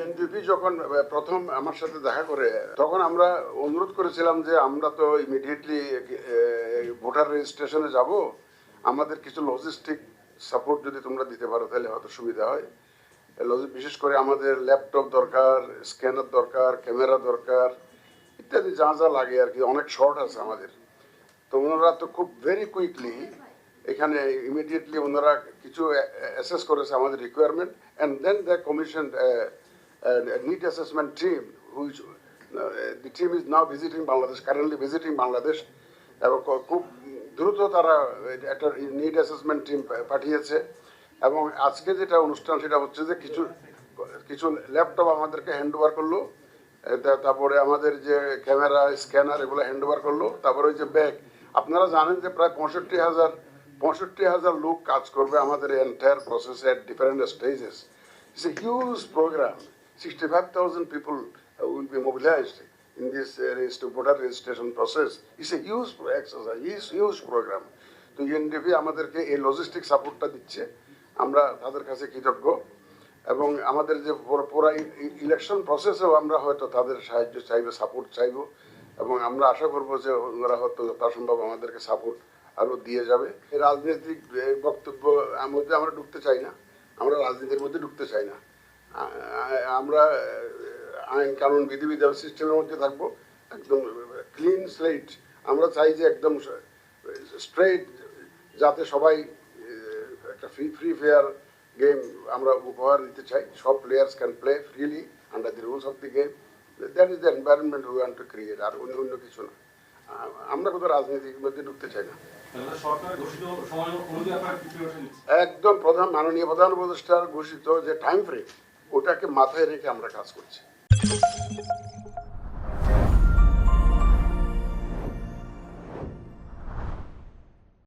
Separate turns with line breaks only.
UNDP যখন প্রথম আমার সাথে দেখা করে তখন আমরা অনুরোধ করেছিলাম যে আমরা তো ইমিডিয়েটলি ভোটার রেজিস্ট্রেশনে যাব, আমাদের কিছু লজিস্টিক সাপোর্ট যদি তোমরা দিতে পারো তাহলে হয়তো সুবিধা হয়। বিশেষ করে আমাদের ল্যাপটপ দরকার, স্ক্যানার দরকার, ক্যামেরা দরকার, ইত্যাদি যা যা লাগে আর কি, অনেক শর্ট আছে আমাদের। তো ওনারা তো খুব ভেরি কুইকলি এখানে ইমিডিয়েটলি ওনারা কিছু অ্যাসেস করেছে আমাদের requirement, and then the commission need assessment team which the team is now visiting Bangladesh, currently visiting Bangladesh, এবং খুব দ্রুত তারা একটা নিড অ্যাসেসমেন্ট টিম পাঠিয়েছে। এবং আজকে যেটা অনুষ্ঠান সেটা হচ্ছে যে কিছু কিছু ল্যাপটপ আমাদেরকে হ্যান্ড ওভার করলো, তারপরে আমাদের যে ক্যামেরা, স্ক্যানার এগুলো হ্যান্ড ওভার করলো, তারপরে ওই যে ব্যাগ। আপনারা জানেন যে প্রায় 65,000 লোক কাজ করবে আমাদের এন্টায়ার প্রসেসে at different stages. It's a huge programme. 65,000 people will be mobilized in this voter registration process. It's a huge exercise, huge program. তো ইউএনডিপি আমাদেরকে এই লজিস্টিক সাপোর্টটা দিচ্ছে, আমরা তাদের কাছে কৃতজ্ঞ। এবং আমাদের যে পুরো ইলেকশন প্রসেসেও আমরা হয়তো তাদের সাহায্য চাইবো, সাপোর্ট চাইবো, এবং আমরা আশা করবো যে ওনারা হয়তো যথাসম্ভব আমাদেরকে সাপোর্ট আরও দিয়ে যাবে। রাজনৈতিক বক্তব্য মধ্যে আমরা ঢুকতে চাই না, আমরা রাজনীতির মধ্যে ঢুকতে চাই না। আমরা আইন কানুন বিধিবিধান সিস্টেমের মধ্যে থাকবো, একদম ক্লিন স্লেট। আমরা চাই যে একদম স্ট্রেট, যাতে সবাই একটা ফ্রি ফেয়ার গেম আমরা উপহার দিতে চাই। সব players can play freely under the rules of the game. That is the environment we want to create, আর অন্য কিছু না। আমরা কোথাও রাজনীতির মধ্যে ঢুকতে চাই না। একদম মাননীয় প্রধান উপদেষ্টার ঘোষিত যে টাইম ফ্রেম, ওটাকে মাথায় রেখে আমরা কাজ করছি।